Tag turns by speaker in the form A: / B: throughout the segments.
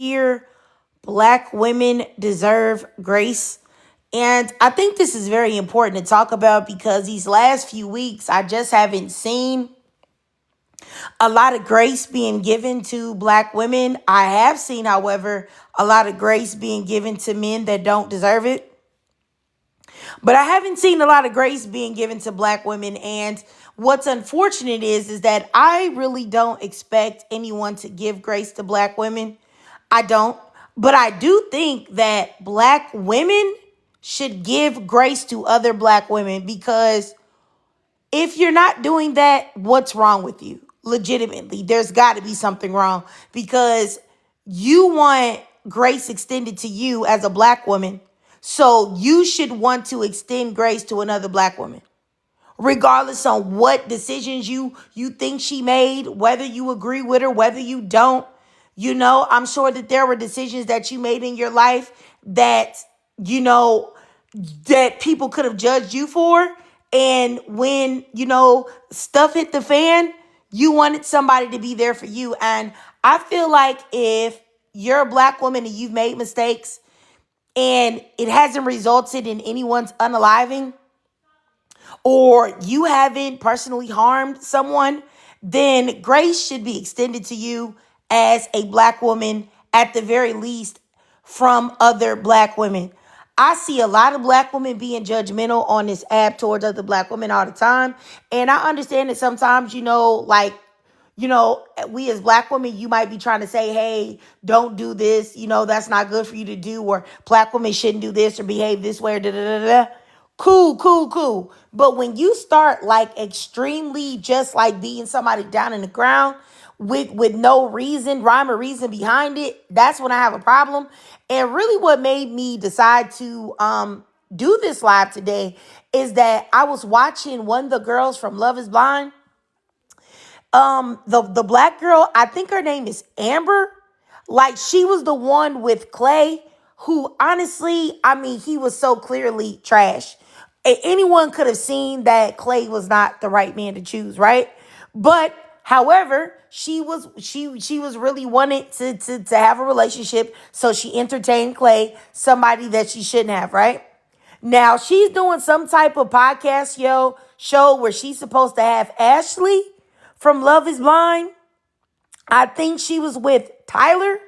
A: here, Black women deserve grace. And I think this is very important to talk about because these last few weeks, I just haven't seen a lot of grace being given to Black women. I have seen, however, a lot of grace being given to men that don't deserve it. But I haven't seen a lot of grace being given to Black women. And what's unfortunate is that I really don't expect anyone to give grace to Black women. I don't. But I do think that Black women should give grace to other Black women, because if you're not doing that, what's wrong with you? Legitimately, there's got to be something wrong, because you want grace extended to you as a Black woman. So you should want to extend grace to another Black woman, regardless on what decisions you think she made, whether you agree with her, whether you don't. I'm sure that there were decisions that you made in your life that, you know, that people could have judged you for. And when, stuff hit the fan, you wanted somebody to be there for you. And I feel like if you're a Black woman and you've made mistakes and it hasn't resulted in anyone's unaliving, or you haven't personally harmed someone, then grace should be extended to you as a Black woman, at the very least, from other Black women. I see a lot of Black women being judgmental on this app towards other Black women all the time. And I understand that sometimes, we as Black women, you might be trying to say, hey, don't do this. That's not good for you to do. Or Black women shouldn't do this or behave this way, or da da da da. Cool, cool, cool. But when you start like extremely just like beating somebody down in the ground with no reason, rhyme or reason behind it, that's when I have a problem. And really what made me decide to do this live today is that I was watching one of the girls from Love is Blind. The Black girl, I think her name is Amber. Like, she was the one with Clay, who honestly, I mean, he was so clearly trash. Anyone could have seen that Clay was not the right man to choose, right? But however, she was really wanting to have a relationship, so she entertained Clay, somebody that she shouldn't have, right? Now she's doing some type of podcast show where she's supposed to have Ashley from Love is Blind. I think she was with Tyler.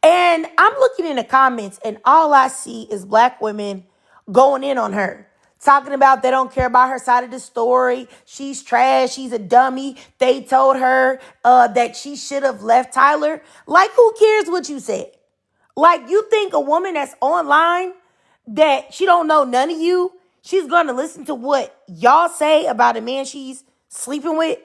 A: And I'm looking in the comments and all I see is Black women going in on her, talking about they don't care about her side of the story. She's trash. She's a dummy. They told her that she should have left Tyler. Like, who cares what you said? Like, you think a woman that's online, that she don't know none of you, she's going to listen to what y'all say about a man she's sleeping with?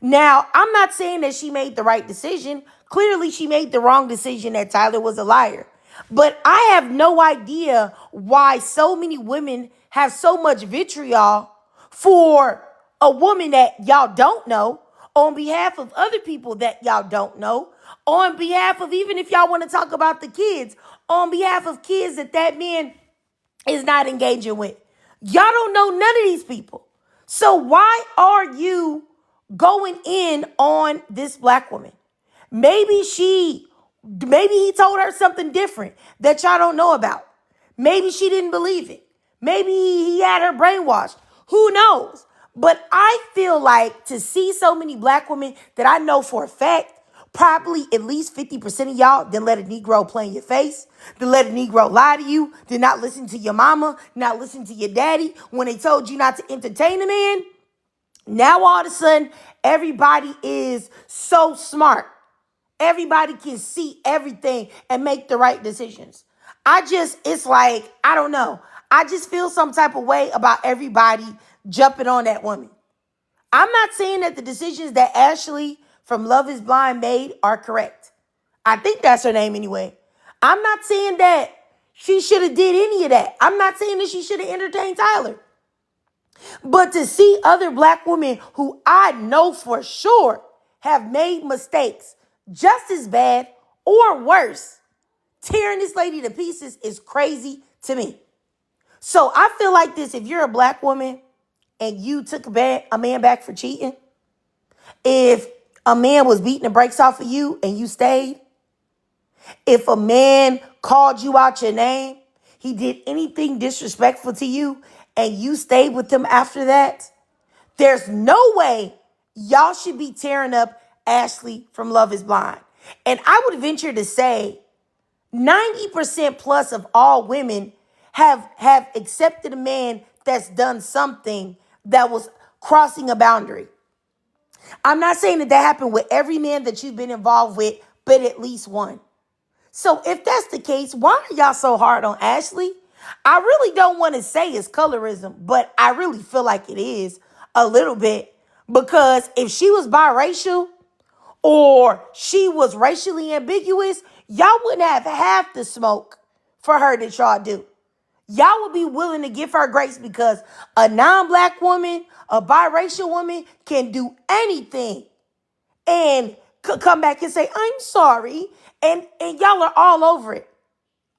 A: Now, I'm not saying that she made the right decision. Clearly, she made the wrong decision, that Tyler was a liar. But I have no idea why so many women have so much vitriol for a woman that y'all don't know, on behalf of other people that y'all don't know, on behalf of, even if y'all want to talk about the kids, on behalf of kids that man is not engaging with. Y'all don't know none of these people. So why are you going in on this Black woman? Maybe he told her something different that y'all don't know about. Maybe she didn't believe it. Maybe he had her brainwashed. Who knows? But I feel like, to see so many Black women that I know for a fact, probably at least 50% of y'all didn't let a Negro play in your face, didn't let a Negro lie to you, did not listen to your mama, not listen to your daddy when they told you not to entertain a man. Now all of a sudden, everybody is so smart. Everybody can see everything and make the right decisions. It's like, I don't know. I just feel some type of way about everybody jumping on that woman. I'm not saying that the decisions that Ashley from Love is Blind made are correct. I think that's her name anyway. I'm not saying that she should have did any of that. I'm not saying that she should have entertained Tyler. But to see other Black women who I know for sure have made mistakes just as bad or worse, tearing this lady to pieces, is crazy to me. So I feel like this: if you're a Black woman and you took a man back for cheating, if a man was beating the brakes off of you and you stayed, If a man called you out your name, he did anything disrespectful to you, and you stayed with him after that, there's no way y'all should be tearing up Ashley from Love is Blind. And I would venture to say 90% plus of all women have accepted a man that's done something that was crossing a boundary. I'm not saying that happened with every man that you've been involved with, but at least one. So if that's the case, why are y'all so hard on Ashley? I really don't want to say it's colorism, but I really feel like it is a little bit, because if she was biracial or she was racially ambiguous, y'all wouldn't have half the smoke for her that y'all do. Y'all would be willing to give her grace because a non-black woman, a biracial woman can do anything and could come back and say, I'm sorry. And y'all are all over it.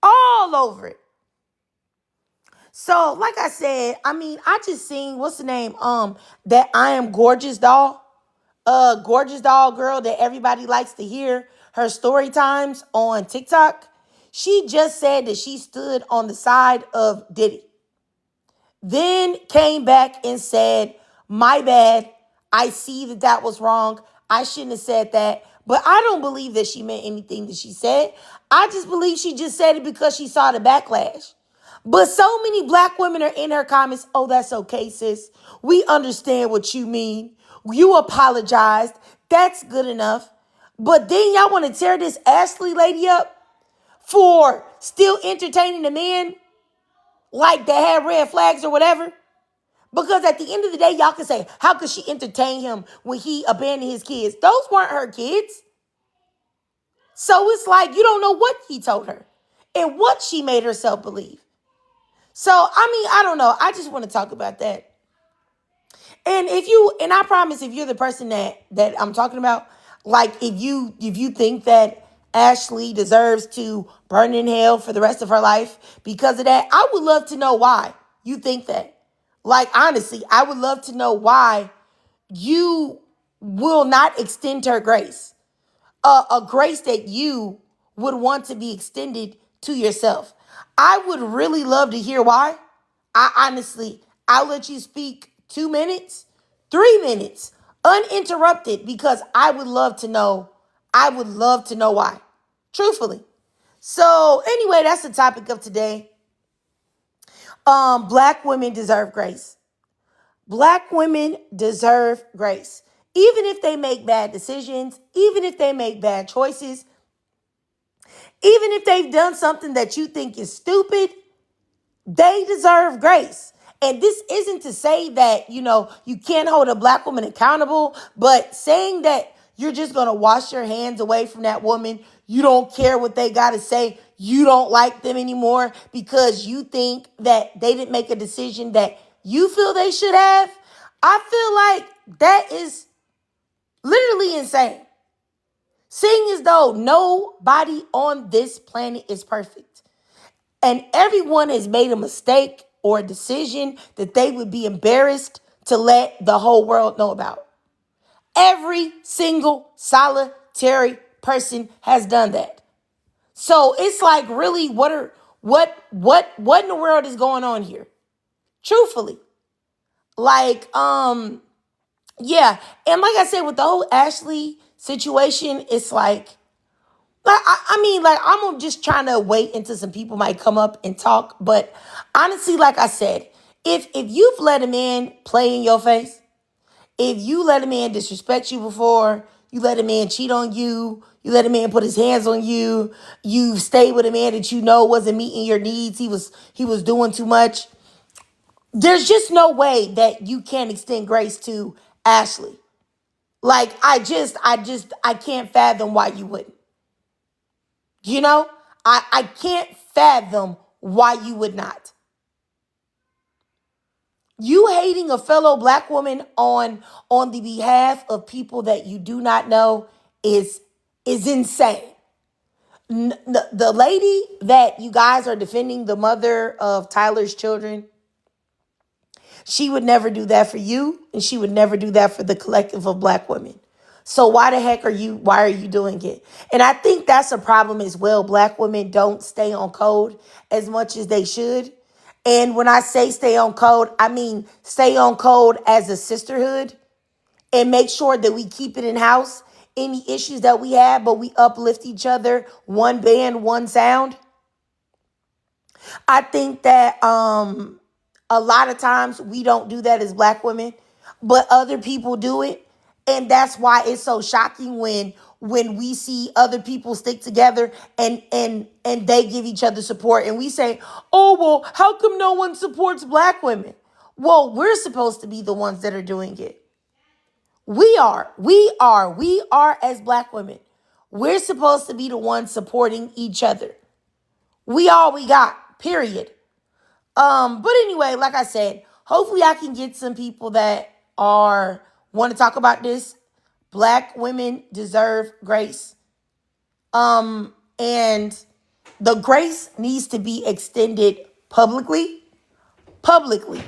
A: All over it. So, like I said, I mean, I just seen, what's the name? That I Am Gorgeous doll. Gorgeous doll girl that everybody likes to hear her story times on TikTok. She just said that she stood on the side of Diddy. Then came back and said, my bad. I see that was wrong. I shouldn't have said that. But I don't believe that she meant anything that she said. I just believe she just said it because she saw the backlash. But so many black women are in her comments. Oh, that's okay, sis. We understand what you mean. You apologized. That's good enough. But then y'all want to tear this Ashley lady up for still entertaining the man like they had red flags or whatever. Because at the end of the day, y'all can say, how could she entertain him when he abandoned his kids? Those weren't her kids. So it's like you don't know what he told her and what she made herself believe. So, I mean, I don't know. I just want to talk about that. And I promise if you're the person that I'm talking about, like if you think that Ashley deserves to burn in hell for the rest of her life because of that, I would love to know why you think that. Like, honestly, I would love to know why you will not extend her grace. A grace that you would want to be extended to yourself. I would really love to hear why. I'll let you speak 2 minutes, 3 minutes, uninterrupted, because I would love to know. I would love to know why. Truthfully. So anyway, that's the topic of today. Black women deserve grace. Black women deserve grace. Even if they make bad decisions, even if they make bad choices, even if they've done something that you think is stupid, they deserve grace. And this isn't to say that, you can't hold a black woman accountable, but saying that you're just going to wash your hands away from that woman, you don't care what they got to say, you don't like them anymore because you think that they didn't make a decision that you feel they should have, I feel like that is literally insane. Seeing as though nobody on this planet is perfect. And everyone has made a mistake or a decision that they would be embarrassed to let the whole world know about. Every single solitary person has done that. So it's like, really, what in the world is going on here? Truthfully. Like, yeah. And like I said, with the whole Ashley situation, it's like I'm just trying to wait until some people might come up and talk. But honestly, like I said, if you've let a man play in your face, if you let a man disrespect you before, you let a man cheat on you, you let a man put his hands on you, you stayed with a man that you know wasn't meeting your needs, he was doing too much, there's just no way that you can extend grace to Ashley. Like, I can't fathom why you wouldn't. I can't fathom why you would not. You hating a fellow black woman on the behalf of people that you do not know is insane. The lady that you guys are defending, the mother of Tyler's children, she would never do that for you, and she would never do that for the collective of black women. So why are you doing it? And I think that's a problem as well. Black women don't stay on code as much as they should. And when I say stay on code, I mean stay on code as a sisterhood and make sure that we keep it in house. Any issues that we have, but we uplift each other, one band, one sound. I think that a lot of times we don't do that as black women, but other people do it. And that's why it's so shocking when we see other people stick together and they give each other support and we say, "Oh, well, how come no one supports black women?" Well, we're supposed to be the ones that are doing it. We are as black women. We're supposed to be the ones supporting each other. We all we got, period. But anyway, like I said, hopefully I can get some people that are want to talk about this. Black women deserve grace. And the grace needs to be extended publicly. Publicly.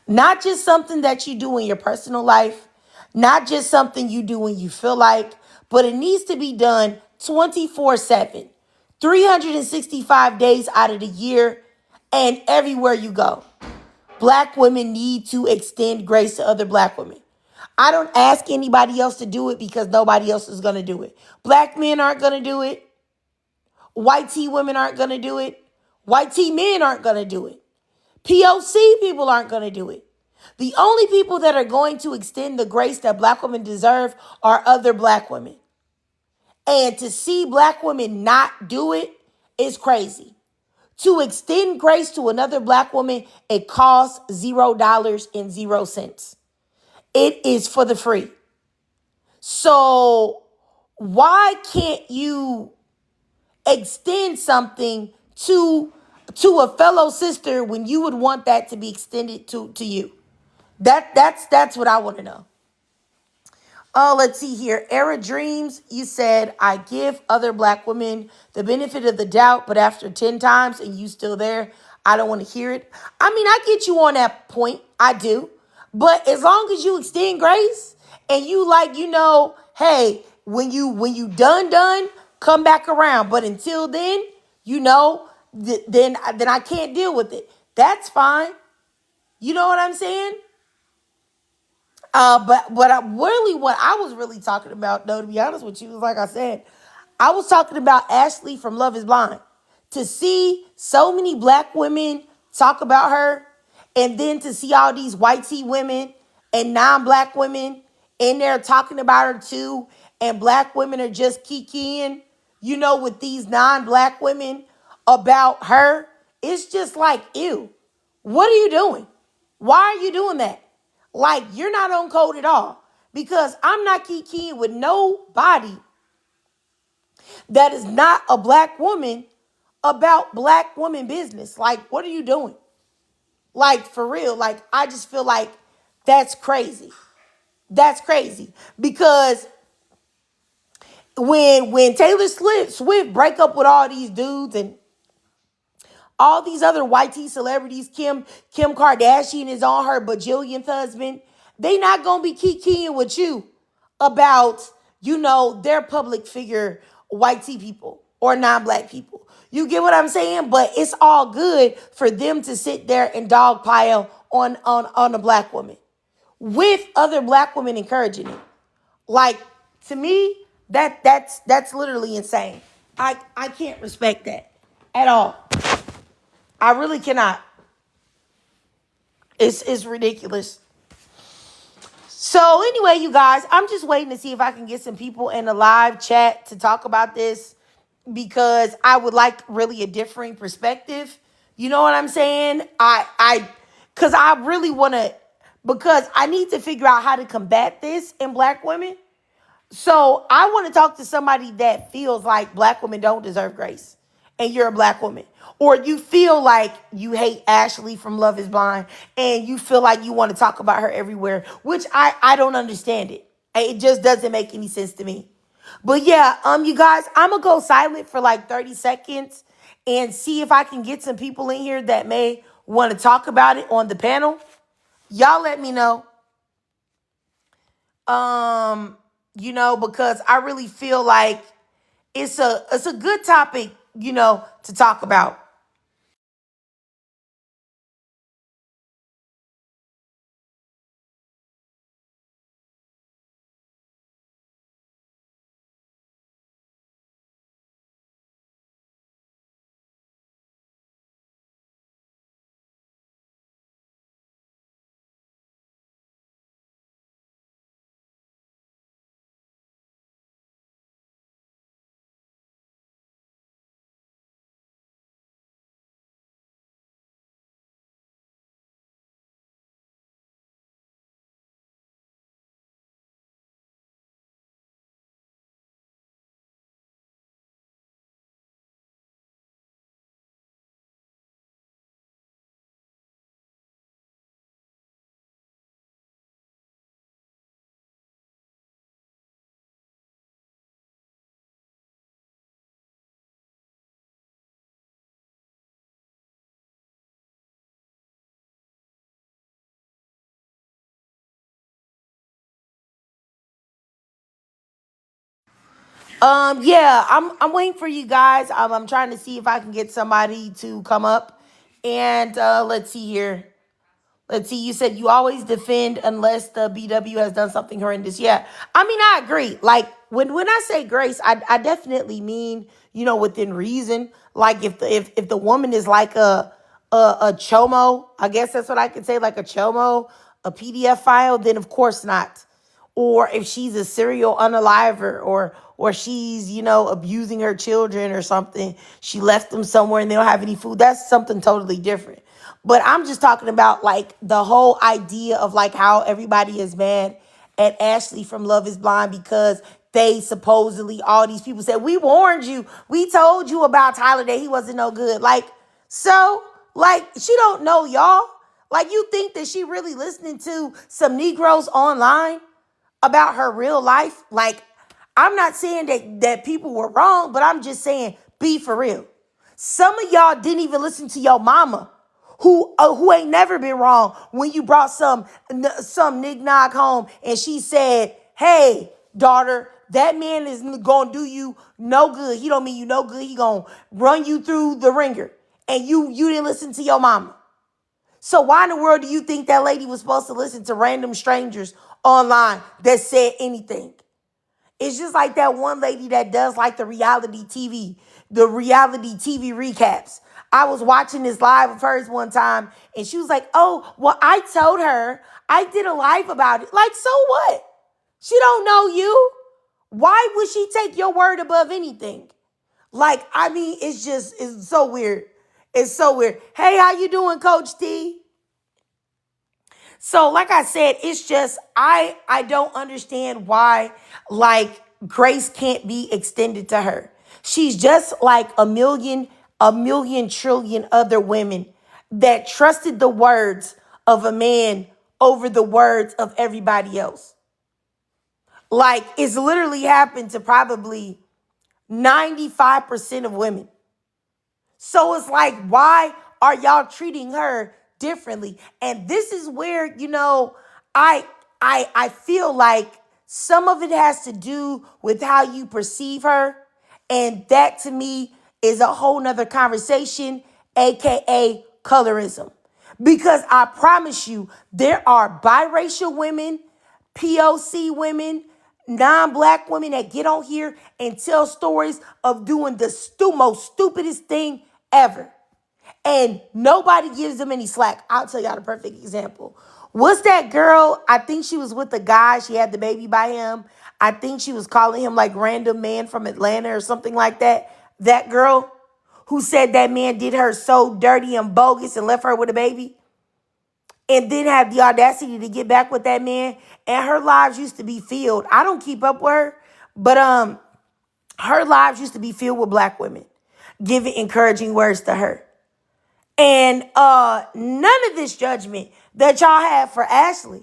A: Not just something that you do in your personal life, not just something you do when you feel like, but it needs to be done 24/7, 365 days out of the year, and everywhere you go. Black women need to extend grace to other black women. I don't ask anybody else to do it because nobody else is going to do it. Black men aren't going to do it. White T women aren't going to do it. White T men aren't going to do it. POC people aren't going to do it. The only people that are going to extend the grace that black women deserve are other black women. And to see black women not do it is crazy. To extend grace to another black woman, it costs $0.00. It is for the free. So why can't you extend something to a fellow sister when you would want that to be extended to you? That's what I want to know. Oh, let's see here. Era Dreams, you said, I give other black women the benefit of the doubt, but after 10 times and you still there, I don't want to hear it. I mean, I get you on that point. I do. But as long as you extend grace and you hey, when you done, come back around. But until then, then I can't deal with it. That's fine. You know what I'm saying? But what I was really talking about, though, to be honest with you, is like I said, I was talking about Ashley from Love Is Blind. To see so many black women talk about her, and then to see all these white tea women and non-black women in there talking about her too, and black women are just kikiing, with these non-black women about her. It's just like, ew. What are you doing? Why are you doing that? Like, you're not on code at all. Because I'm not kikiing with nobody that is not a black woman about black woman business. Like, what are you doing? Like, for real. Like, I just feel like that's crazy. That's crazy. Because when Taylor Swift break up with all these dudes and all these other white tea celebrities, Kim Kardashian is on her bajillionth husband. They not going to be kikiing with you about, their public figure white tea people or non-black people. You get what I'm saying? But it's all good for them to sit there and dogpile on a black woman with other black women encouraging it. Like, to me, that's literally insane. I can't respect that at all. I really cannot. It's ridiculous. So anyway, you guys, I'm just waiting to see if I can get some people in the live chat to talk about this because I would like really a differing perspective. You know what I'm saying? Because I really want to, because I need to figure out how to combat this in black women. So I want to talk to somebody that feels like black women don't deserve grace and you're a black woman. Or you feel like you hate Ashley from Love Is Blind and you feel like you want to talk about her everywhere, which I don't understand it. It just doesn't make any sense to me. But yeah, you guys, I'm going to go silent for like 30 seconds and see if I can get some people in here that may want to talk about it on the panel. Y'all let me know. because I really feel like it's a good topic, to talk about. Yeah, I'm waiting for you guys. I'm trying to see if I can get somebody to come up, and let's see here. Let's see, you said you always defend unless the BW has done something horrendous. Yeah. I mean, I agree. Like when I say grace, I definitely mean, within reason. Like if the woman is like a chomo, I guess that's what I could say, like a chomo, a PDF file, then of course not. Or if she's a serial unaliver, or she's, abusing her children or something, she left them somewhere and they don't have any food, that's something totally different. But I'm just talking about like the whole idea of like how everybody is mad at Ashley from Love is Blind because they supposedly, all these people said, we warned you, we told you about Tyler that he wasn't no good. Like, so, like, she don't know y'all. Like, you think that she really listening to some Negroes online about her real life? Like, I'm not saying that people were wrong, but I'm just saying be for real. Some of y'all didn't even listen to your mama, who ain't never been wrong when you brought some knick-knack home and she said, hey, daughter, that man is gonna do you no good. He don't mean you no good. He gonna run you through the ringer. And you didn't listen to your mama. So why in the world do you think that lady was supposed to listen to random strangers online that said anything? It's just like that one lady that does like the reality TV recaps. I was watching this live of hers one time and she was like, oh, well, I told her I did a live about it. Like, so what? She don't know you. Why would she take your word above anything? Like, I mean, it's so weird. It's so weird. Hey, how you doing, Coach T? So, like I said, it's just I don't understand why like grace can't be extended to her. She's just like a million trillion other women that trusted the words of a man over the words of everybody else. Like it's literally happened to probably 95% of women. So it's like, why are y'all treating her differently? And this is where, I I feel like some of it has to do with how you perceive her. And that to me is a whole nother conversation, aka colorism. Because I promise you, there are biracial women, POC women, non-black women that get on here and tell stories of doing the most stupidest thing ever. And nobody gives them any slack. I'll tell y'all the perfect example. What's that girl? I think she was with the guy. She had the baby by him. I think she was calling him like random man from Atlanta or something like that. That girl who said that man did her so dirty and bogus and left her with a baby and then have the audacity to get back with that man. And her lives used to be filled. I don't keep up with her, but her lives used to be filled with black women giving encouraging words to her. And none of this judgment that y'all have for Ashley.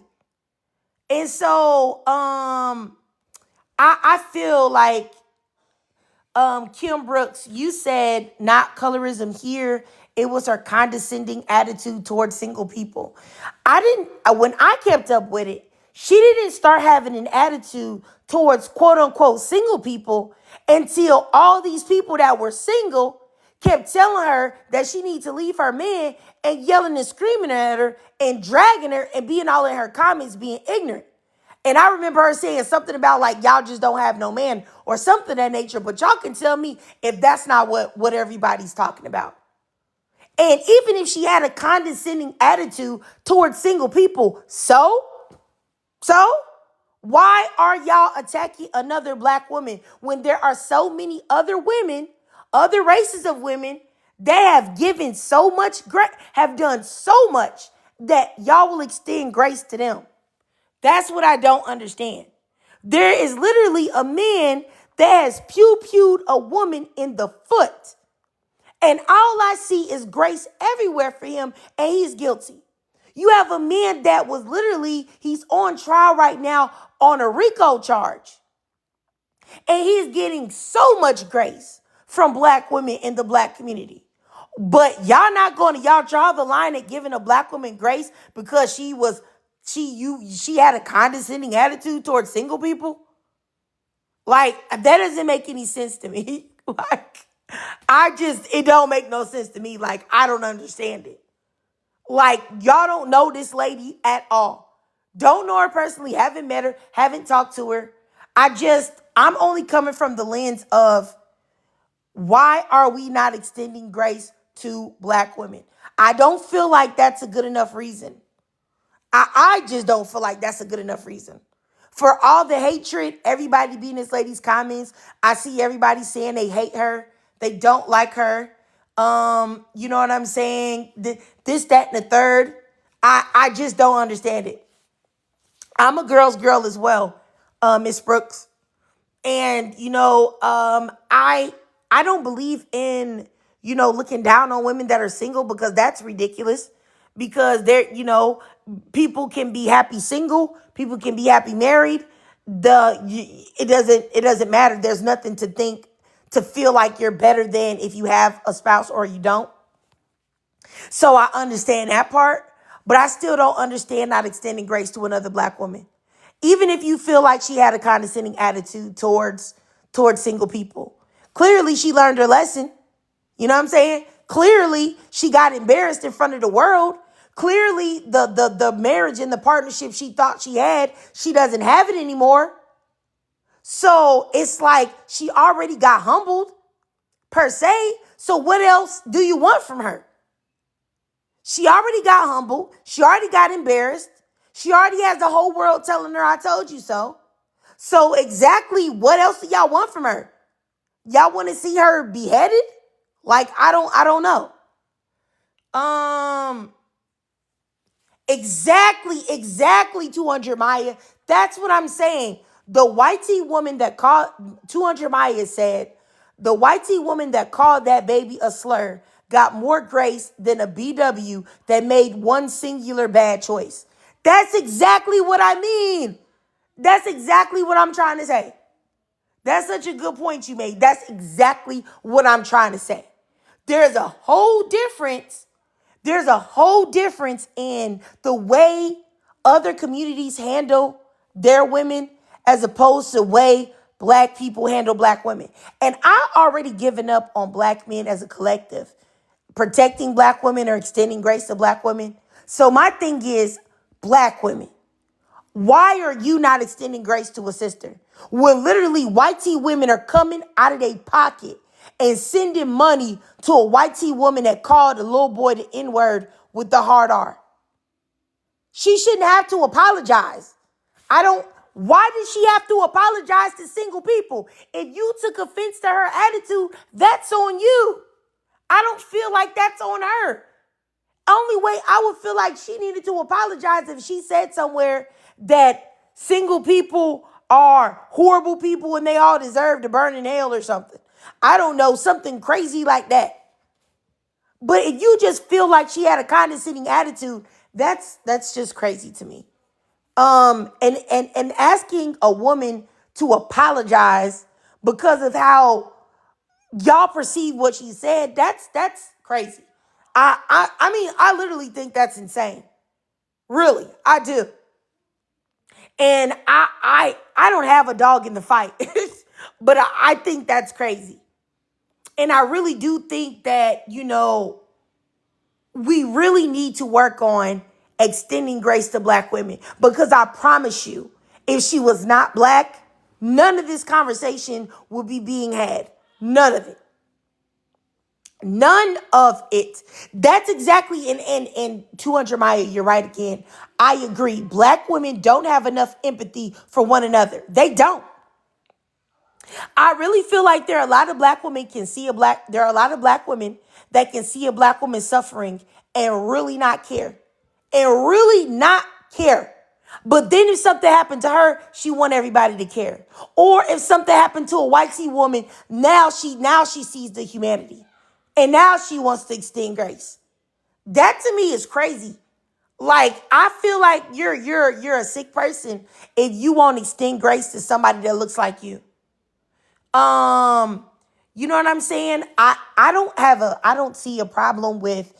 A: And so I feel like Kim Brooks, you said not colorism here. It was her condescending attitude towards single people. I didn't, when I kept up with it, She didn't start having an attitude towards quote unquote single people until all these people that were single kept telling her that she needs to leave her man and yelling and screaming at her and dragging her and being all in her comments being ignorant. And I remember her saying something about like, y'all just don't have no man or something of that nature. But y'all can tell me if that's not what everybody's talking about. And even if she had a condescending attitude towards single people, so why are y'all attacking another black woman when there are so many other women, other races of women that have given so much, have done so much that y'all will extend grace to them? That's what I don't understand. There is literally a man that has pew-pewed a woman in the foot. And all I see is grace everywhere for him, and he's guilty. You have a man that was literally, he's on trial right now on a RICO charge. And he's getting so much grace from black women in the black community. But y'all not going to, y'all draw the line at giving a black woman grace because she had a condescending attitude towards single people? Like, that doesn't make any sense to me. Like, it don't make no sense to me. Like, I don't understand it. Like, y'all don't know this lady at all. Don't know her personally, haven't met her, haven't talked to her. I'm only coming from the lens of why are we not extending grace to black women? I don't feel like that's a good enough reason. I just don't feel like that's a good enough reason. For all the hatred, everybody being this lady's comments, I see everybody saying they hate her. They don't like her. You know what I'm saying? This, that, and the third. I just don't understand it. I'm a girl's girl as well, Miss Brooks. And, I don't believe in, looking down on women that are single because that's ridiculous. Because people can be happy single, people can be happy married. It doesn't matter. There's nothing to feel like you're better than if you have a spouse or you don't. So I understand that part, but I still don't understand not extending grace to another black woman. Even if you feel like she had a condescending attitude towards single people. Clearly she learned her lesson. You know what I'm saying? Clearly she got embarrassed in front of the world. Clearly the marriage and the partnership she thought she had, she doesn't have it anymore. So it's like she already got humbled per se. So what else do you want from her? She already got humbled. She already got embarrassed. She already has the whole world telling her, I told you so. So exactly what else do y'all want from her? Y'all want to see her beheaded? Like, I don't know. Exactly 200 Maya. That's what I'm saying. The white tea woman that called 200 Maya said, the white tea woman that called that baby a slur got more grace than a BW that made one singular bad choice. That's exactly what I mean. That's exactly what I'm trying to say. That's such a good point you made. That's exactly what I'm trying to say. There's a whole difference. There's a whole difference in the way other communities handle their women as opposed to the way black people handle black women. And I already given up on black men as a collective, protecting black women or extending grace to black women. So my thing is, black women, why are you not extending grace to a sister? When literally white tea women are coming out of their pocket and sending money to a white tea woman that called a little boy the N-word with the hard R. She shouldn't have to apologize. Why did she have to apologize to single people? If you took offense to her attitude, that's on you. I don't feel like that's on her. Only way I would feel like she needed to apologize if she said somewhere that single people are horrible people and they all deserve to burn in hell or something. I don't know, something crazy like that. But if you just feel like she had a condescending attitude, that's just crazy to me. And asking a woman to apologize because of how y'all perceive what she said, that's crazy. I mean, I literally think that's insane. Really, I do. And I don't have a dog in the fight, but I think that's crazy. And I really do think that, we really need to work on extending grace to black women, because I promise you, if she was not black, none of this conversation would be being had. None of it. None of it. That's exactly, and 200 Maya, you're right again. I agree. Black women don't have enough empathy for one another. They don't. I really feel like there are a lot of black women there are a lot of black women that can see a black woman suffering and really not care. And really not care. But then if something happened to her, she want everybody to care. Or if something happened to a white woman, now she sees the humanity. And now she wants to extend grace. That to me is crazy. Like, I feel like you're a sick person if you won't extend grace to somebody that looks like you. You know what I'm saying? I don't see a problem with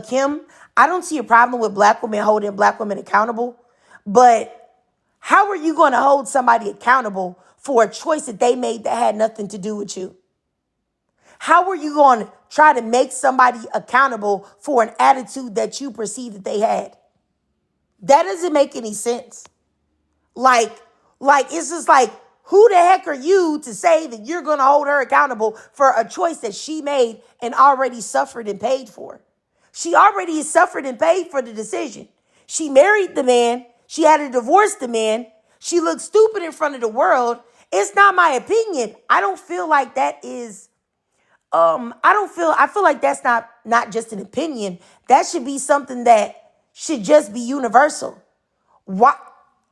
A: Kim. I don't see a problem with black women holding black women accountable. But how are you going to hold somebody accountable for a choice that they made that had nothing to do with you? How are you going to try to make somebody accountable for an attitude that you perceive that they had? That doesn't make any sense. Like it's just like, who the heck are you to say that you're going to hold her accountable for a choice that she made and already suffered and paid for? She already suffered and paid for the decision. She married the man. She had to divorce the man. She looked stupid in front of the world. It's not my opinion. I don't feel like that is, I feel like that's not just an opinion. That should be something that should just be universal. What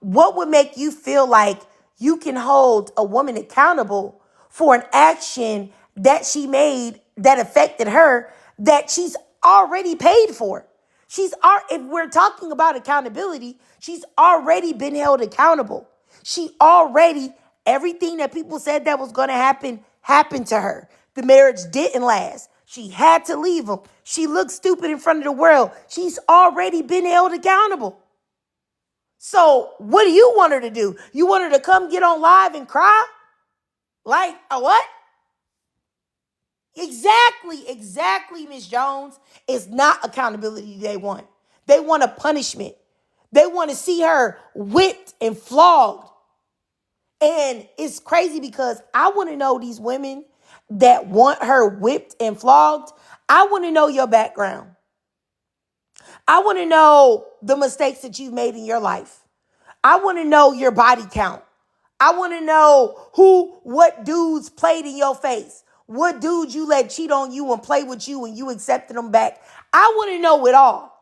A: would make you feel like you can hold a woman accountable for an action that she made that affected her, that she's already paid for? If we're talking about accountability, she's already been held accountable. Everything that people said that was going to happen happened to her. The marriage didn't last. She had to leave him. She looked stupid in front of the world. She's already been held accountable. So what do you want her to do? You want her to come get on live and cry? Like a what? Exactly, Miss Jones. It's not accountability they want. They want a punishment. They want to see her whipped and flogged. And it's crazy because I want to know these women that want her whipped and flogged. I want to know your background. I want to know the mistakes that you've made in your life. I want to know your body count. I want to know what dudes played in your face. What dudes you let cheat on you and play with you and you accepted them back. I want to know it all.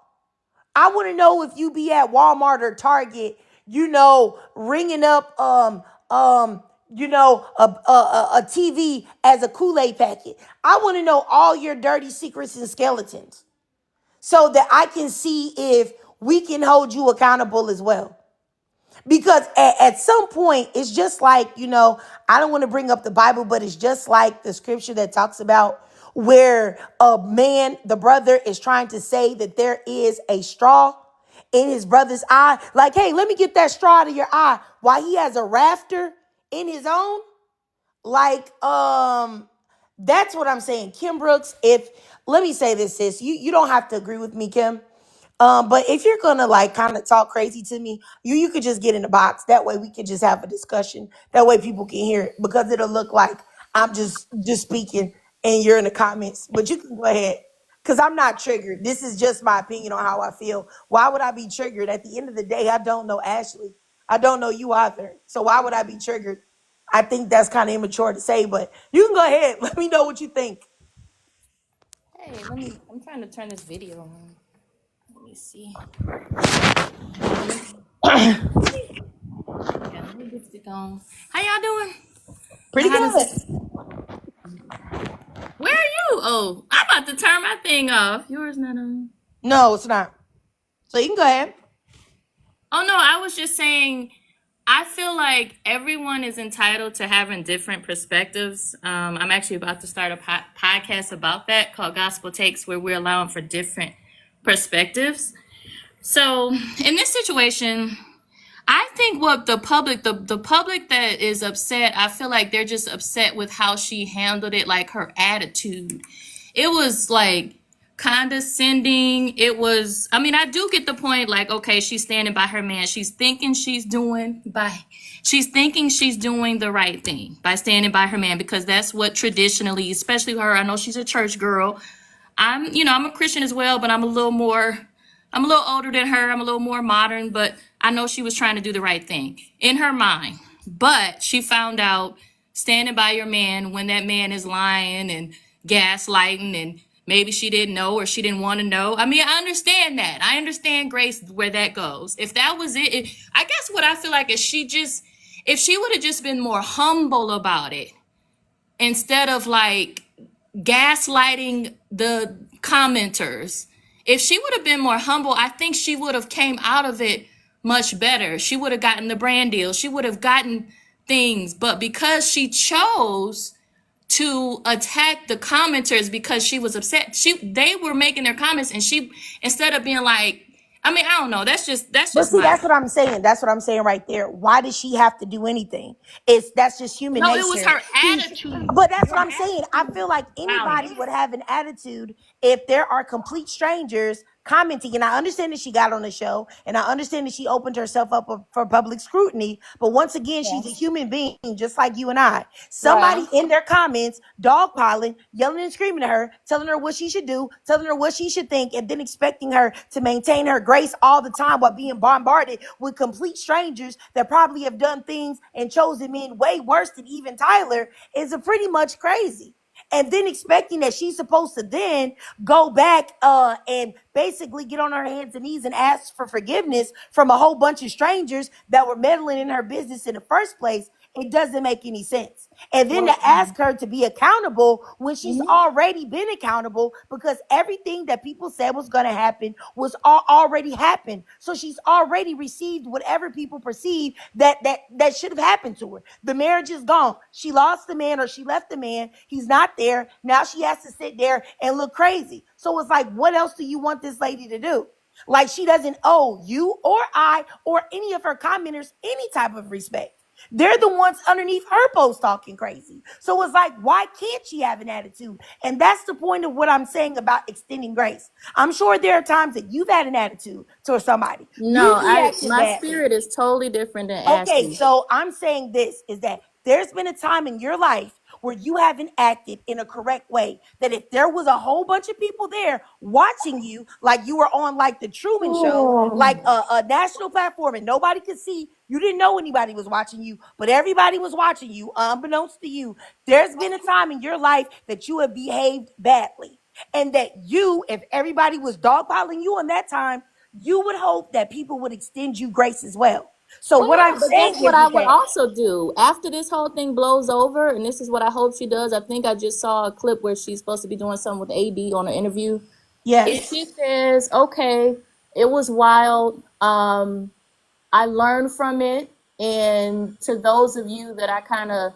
A: I want to know if you be at Walmart or Target, ringing up, a TV as a Kool-Aid packet. I want to know all your dirty secrets and skeletons so that I can see if we can hold you accountable as well. Because at some point, it's just like, I don't want to bring up the Bible, but it's just like the scripture that talks about where the brother is trying to say that there is a straw in his brother's eye. Like, hey, let me get that straw out of your eye while he has a rafter in his own. Like, that's what I'm saying. Kim Brooks, let me say this, sis, you don't have to agree with me, Kim. But if you're gonna kind of talk crazy to me, you could just get in the box. That way we can just have a discussion. That way people can hear it, because it'll look like I'm just speaking and you're in the comments. But you can go ahead, because I'm not triggered. This is just my opinion on how I feel. Why would I be triggered? At the end of the day, I don't know Ashley. I don't know you either. So why would I be triggered? I think that's kind of immature to say, but you can go ahead. Let me know what you think.
B: Hey, I'm trying to turn this video on. Let me see. Yeah, let me get it on. How y'all doing?
A: Pretty
B: How
A: good.
B: does it? Where are you? Oh, I'm about to turn my thing off. Yours not on.
A: No, it's not. So you can go ahead.
B: Oh no, I was just saying, I feel like everyone is entitled to having different perspectives. I'm actually about to start a podcast about that called Gospel Takes, where we're allowing for different perspectives. So in this situation, I think what the public that is upset, I feel like they're just upset with how she handled it, like her attitude. It was like condescending. It was, I mean, I do get the point, like, okay, she's standing by her man. She's thinking she's doing the right thing by standing by her man, because that's what traditionally, especially her, I know she's a church girl. I'm a Christian as well, but I'm a little older than her. I'm a little more modern, but I know she was trying to do the right thing in her mind. But she found out standing by your man when that man is lying and gaslighting, and maybe she didn't know or she didn't want to know. I mean, I understand that. I understand, Grace, where that goes. If that was I guess what I feel like is if she would have just been more humble about it instead of like gaslighting the commenters. If she would have been more humble, I think she would have came out of it much better. She would have gotten the brand deal. She would have gotten things. But because she chose to attack the commenters because she was upset, they were making their comments, and she, instead of being like, I mean, I don't know. That's just
A: But see,
B: my.
A: that's what I'm saying. That's what I'm saying right there. Why does she have to do anything? That's just human
B: No,
A: nature.
B: it was her attitude.
A: But that's what I'm saying. I feel like anybody
B: Wow.
A: would have an attitude if there are complete strangers commenting. And I understand that she got on the show, and I understand that she opened herself up for public scrutiny. But once again, she's a human being just like you and I. Somebody
B: Right.
A: in their comments dogpiling, yelling and screaming at her, telling her what she should do, telling her what she should think, and then expecting her to maintain her grace all the time while being bombarded with complete strangers that probably have done things and chosen men way worse than even Tyler is a pretty much crazy. And then expecting that she's supposed to then go back and basically get on her hands and knees and ask for forgiveness from a whole bunch of strangers that were meddling in her business in the first place. It doesn't make any sense. And then to ask her to be accountable when she's already been accountable, because everything that people said was going to happen was already happened. So she's already received whatever people perceive that should have happened to her. The marriage is gone. She lost the man, or she left the man. He's not there. Now she has to sit there and look crazy. So it's like, what else do you want this lady to do? Like, she doesn't owe you or I or any of her commenters any type of respect. They're the ones underneath her post talking crazy. So it's like, why can't she have an attitude? And that's the point of what I'm saying about extending grace. I'm sure there are times that you've had an attitude towards somebody.
B: No,
A: You've reacted
B: my
A: badly.
B: spirit is totally different than
A: Okay,
B: Ashley.
A: so I'm saying this is that there's been a time in your life where you haven't acted in a correct way. That if there was a whole bunch of people there watching you, like you were on like the Truman Show, like a national platform, and nobody could see, you didn't know anybody was watching you, but everybody was watching you, unbeknownst to you. There's been a time in your life that you have behaved badly. And that you, if everybody was dogpiling you in that time, you would hope that people would extend you grace as well. So what I'm
B: But
A: saying
B: that's what
A: is
B: I would
A: that,
B: also do after this whole thing blows over, and this is what I hope she does. I think I just saw a clip where she's supposed to be doing something with AD on an interview. If
A: yes,
B: she says, "Okay, it was wild. I learned from it," and to those of you that I kind of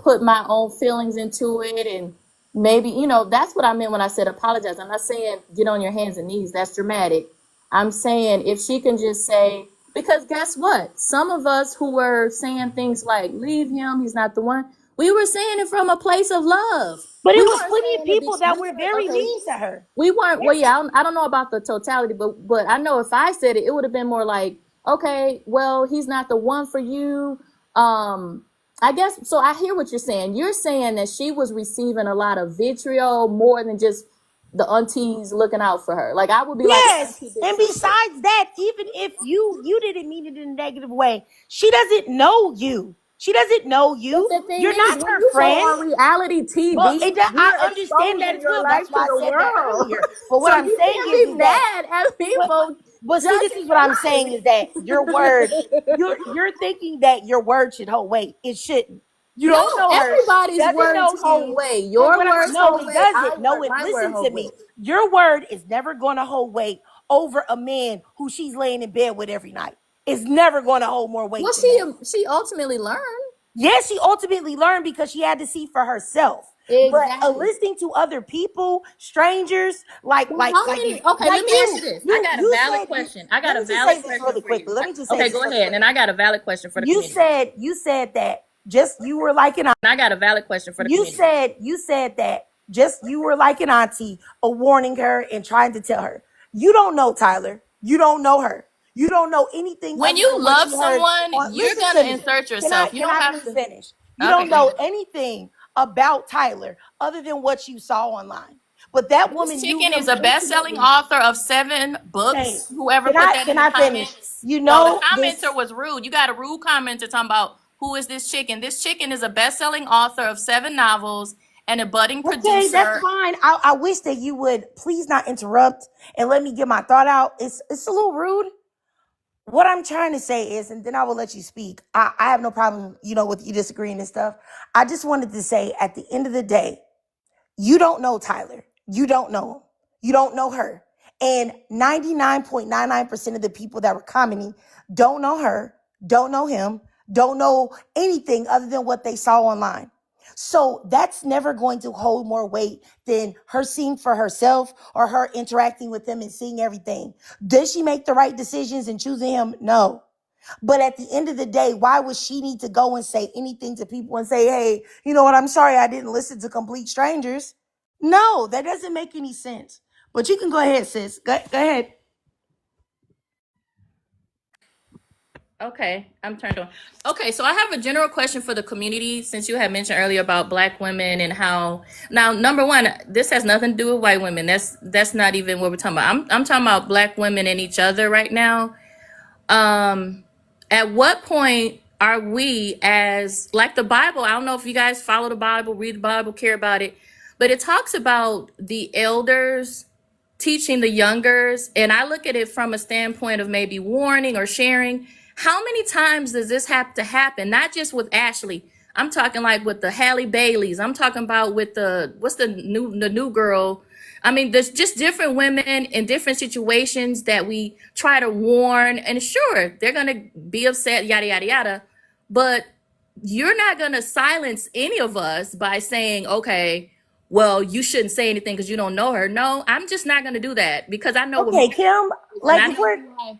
B: put my own feelings into it, and maybe, that's what I meant when I said apologize. I'm not saying get on your hands and knees, that's dramatic. I'm saying if she can just say, because guess what, some of us who were saying things like leave him, he's not the one, we were saying it from a place of love.
A: but it
B: We
A: was
B: weren't
A: plenty of
B: saying it
A: people that
B: we
A: were
B: weren't,
A: very
B: okay,
A: mean to her.
B: we weren't, well, yeah, I don't know about the totality, but I know if I said it, it would have been more like, okay, well, he's not the one for you. I guess, so I hear what you're saying. You're saying that she was receiving a lot of vitriol more than just the aunties looking out for her. Like, I would be like, the
A: Yes,
B: auntie did
A: and
B: something.
A: besides that, even if you didn't mean it in a negative way, she doesn't know you. She doesn't know
B: But
A: you.
B: the thing
A: You're
B: is,
A: not
B: when
A: her
B: you go
A: friend.
B: on reality
A: Well,
B: TV,
A: I
B: you're
A: understand that
B: exposing
A: as
B: your
A: well.
B: life
A: That's
B: to
A: why I
B: the
A: said that
B: world.
A: earlier. But what
B: So
A: I'm
B: you
A: saying
B: can't be
A: is that
B: mad at
A: But
B: people
A: but see, this
B: judging
A: is what
B: your
A: I'm saying is that your word,
B: life.
A: you're thinking that your word should hold weight. It shouldn't. You
B: No,
A: don't know her. She
B: everybody's
A: doesn't
B: words
A: know
B: hold
A: you.
B: weight.
A: But
B: Your words
A: no,
B: hold
A: it
B: weight.
A: doesn't. No,
B: My word
A: listen to
B: hold
A: me.
B: weight.
A: Your word is never going to hold weight over a man who she's laying in bed with every night. It's never going to hold more
B: Well,
A: weight than that.
B: she ultimately learned.
A: Yes, she ultimately learned because she had to see for herself. But
B: Exactly.
A: listening to other people, strangers, like
B: Well,
A: like
B: how
A: like
B: many? Okay,
A: like
B: let me ask you
A: you,
B: this. I
A: you
B: got a
A: you
B: valid
A: said you.
B: question. I got
A: Let
B: a
A: me just say
B: valid
A: this
B: question
A: really
B: for you.
A: quickly. Let me just say
B: Okay,
A: this
B: go
A: really
B: ahead.
A: quickly.
B: And I got a valid question for the community.
A: You said that just you were like an
B: And I got a valid question for the
A: you
B: community.
A: said that just you were like an auntie, warning her and trying to tell her. You don't know Tyler. You don't know her. You don't know anything
B: When
A: other
B: you
A: than what
B: love
A: you heard
B: someone,
A: on.
B: you're
A: Listen
B: gonna
A: to me.
B: insert yourself. You
A: Can
B: don't
A: I
B: have
A: please
B: to.
A: finish? You
B: Okay,
A: don't
B: go ahead.
A: know anything about Tyler other than what you saw online. But that
B: This
A: woman knew
B: chicken
A: him
B: is a best-selling
A: intimately.
B: author of 7
A: Okay.
B: books. Whoever put that in
A: Can
B: the
A: I finish?
B: comments.
A: You
B: No, the
A: know
B: commenter
A: this.
B: was rude. You got a rude commenter talking about who is this chicken. This chicken is a best-selling author of 7 novels and a budding
A: Okay, that's
B: producer.
A: fine. I wish that you would please not interrupt and let me get my thought out. It's a little rude. What I'm trying to say is, and then I will let you speak. I have no problem, with you disagreeing and stuff. I just wanted to say at the end of the day, you don't know Tyler. You don't know him. You don't know her. And 99.99% of the people that were commenting don't know her, don't know him, don't know anything other than what they saw online. So that's never going to hold more weight than her seeing for herself or her interacting with him and seeing everything. Did she make the right decisions in choosing him? No. But at the end of the day, why would she need to go and say anything to people and say, hey, you know what? I'm sorry I didn't listen to complete strangers. No, that doesn't make any sense. But you can go ahead, sis. Go ahead.
B: Okay, I'm turned on. Okay, so I have a general question for the community since you had mentioned earlier about black women and how now number one, this has nothing to do with white women. That's not even what we're talking about. I'm talking about black women and each other right now. Um at what point are we as like the Bible? I don't know if you guys follow the Bible, read the Bible, care about it, but it talks about the elders teaching the youngers, and I look at it from a standpoint of maybe warning or sharing. How many times does this have to happen? Not just with Ashley. I'm talking like with the Halle Baileys. I'm talking about with the what's the new girl. I mean, there's just different women in different situations that we try to warn, and sure, they're gonna be upset, yada yada yada. But you're not gonna silence any of us by saying, okay, well, you shouldn't say anything because you don't know her. No, I'm just not going to do that because I know what
A: Okay,
B: mission
A: Kim,
B: is and
A: like
B: I know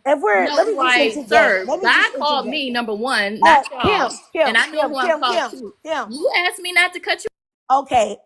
A: let
B: who
A: me just
B: I
A: interject.
B: serve.
A: Let me
B: God
A: just
B: called
A: interject.
B: me number one, not
A: Kim,
B: y'all,
A: Kim,
B: and I know
A: Kim,
B: who I'm
A: Kim,
B: called
A: Kim,
B: to.
A: Kim.
B: You asked me not to cut you.
A: Okay,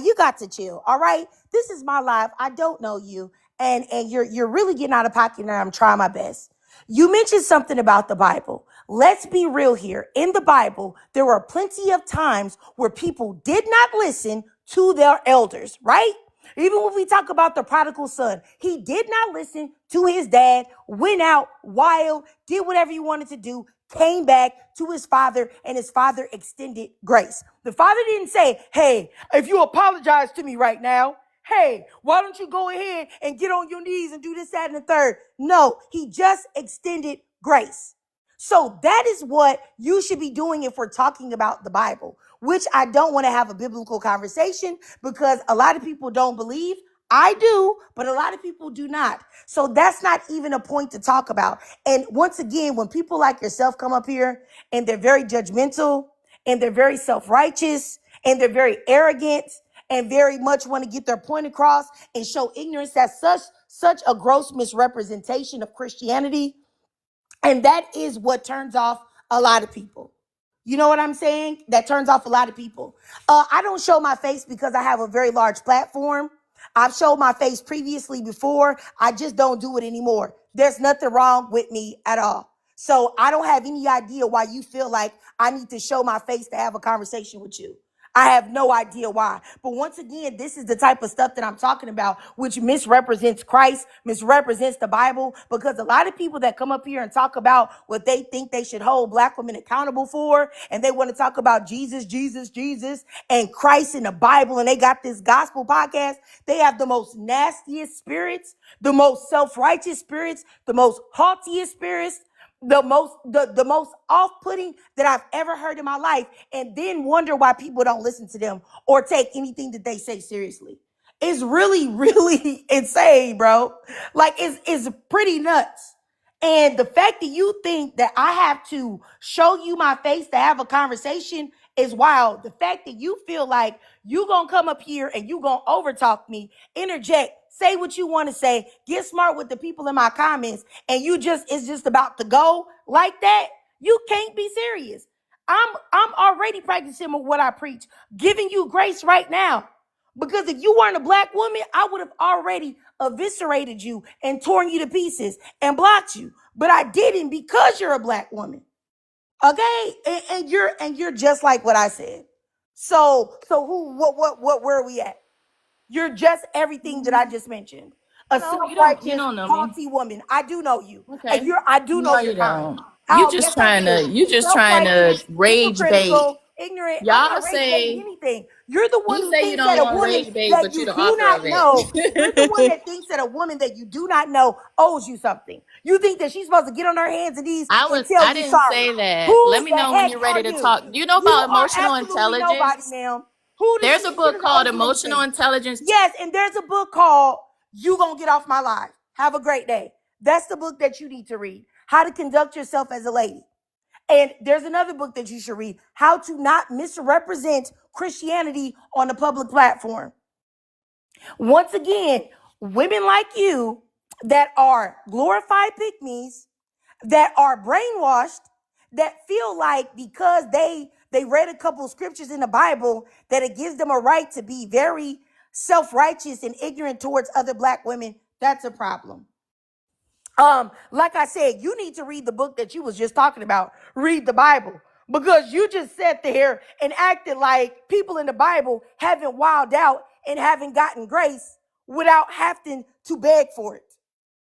A: you got to chill. All right, this is my life. I don't know you, and you're really getting out of pocket, and I'm trying my best. You mentioned something about the Bible. Let's be real here. In the Bible, there were plenty of times where people did not listen to their elders, right? Even when we talk about the prodigal son, he did not listen to his dad, went out wild, did whatever he wanted to do, came back to his father, and his father extended grace. The father didn't say, hey, if you apologize to me right now, hey, why don't you go ahead and get on your knees and do this, that, and the third? No, he just extended grace. So that is what you should be doing if we're talking about the Bible, which I don't want to have a biblical conversation because a lot of people don't believe. I do, but a lot of people do not. So that's not even a point to talk about. And once again, when people like yourself come up here and they're very judgmental and they're very self-righteous and they're very arrogant and very much want to get their point across and show ignorance, that's such a gross misrepresentation of Christianity, and that is what turns off a lot of people. You know what I'm saying? That turns off a lot of people. I don't show my face because I have a very large platform. I've showed my face previously before. I just don't do it anymore. There's nothing wrong with me at all. So I don't have any idea why you feel like I need to show my face to have a conversation with you. I have no idea why. But once again, this is the type of stuff that I'm talking about, which misrepresents Christ, misrepresents the Bible, because a lot of people that come up here and talk about what they think they should hold black women accountable for, and they want to talk about Jesus, Jesus, Jesus, and Christ in the Bible, and they got this gospel podcast, they have the most nastiest spirits, the most self-righteous spirits, the most haughtiest spirits, the most off-putting that I've ever heard in my life, and then wonder why people don't listen to them or take anything that they say seriously. It's really, really insane, bro. Like it's pretty nuts. And the fact that you think that I have to show you my face to have a conversation is wild. The fact that you feel like you gonna come up here and you gonna overtalk me, interject, say what you want to say, get smart with the people in my comments, and you just it's just about to go like that. You can't be serious. I'm already practicing what I preach, giving you grace right now. Because if you weren't a black woman, I would have already eviscerated you and torn you to pieces and blocked you. But I didn't because you're a black woman. Okay? And you're just like what I said. So who what where are we at? You're just everything that I just mentioned. A
B: No, you
A: self-righteous,
B: don't know me.
A: haughty woman. I do know you. And
B: Okay.
A: I do know
B: No,
A: your
B: you
A: kind.
B: don't.
A: Oh, yes, I do.
B: You just trying to
A: Self-righteous,
B: rage bait.
A: hypocritical, ignorant. I'm
B: Y'all
A: not rage baiting
B: say
A: anything. You're the one
B: you
A: who
B: say you
A: thinks
B: don't
A: that a
B: want
A: woman
B: rage bait,
A: that
B: but you
A: you
B: the
A: do
B: author
A: not
B: of
A: know, you're the one
B: it.
A: that thinks that a woman that you do not know owes you something. You think that she's supposed to get on her hands and knees and tell
B: I
A: you
B: didn't
A: sorry.
B: say that. Let
A: Who
B: me
A: the
B: know when
A: heck
B: you're
A: are
B: ready to
A: you?
B: talk. Do you know
A: You
B: about
A: are
B: emotional
A: absolutely nobody,
B: intelligence?
A: ma'am. Who does
B: There's
A: she
B: a
A: consider
B: book
A: to owe
B: called
A: you
B: Emotional
A: anything?
B: Intelligence.
A: Yes, and there's a book called You Gonna Get Off My Life. Have a great day. That's the book that you need to read. How to conduct yourself as a lady. And there's another book that you should read, How to Not Misrepresent Christianity on a Public Platform. Once again, women like you that are glorified pygmies, that are brainwashed, that feel like because they read a couple of scriptures in the Bible that it gives them a right to be very self-righteous and ignorant towards other black women, that's a problem. Like I said, you need to read the book that you was just talking about. Read the Bible. Because you just sat there and acted like people in the Bible haven't wilded out and haven't gotten grace without having to beg for it.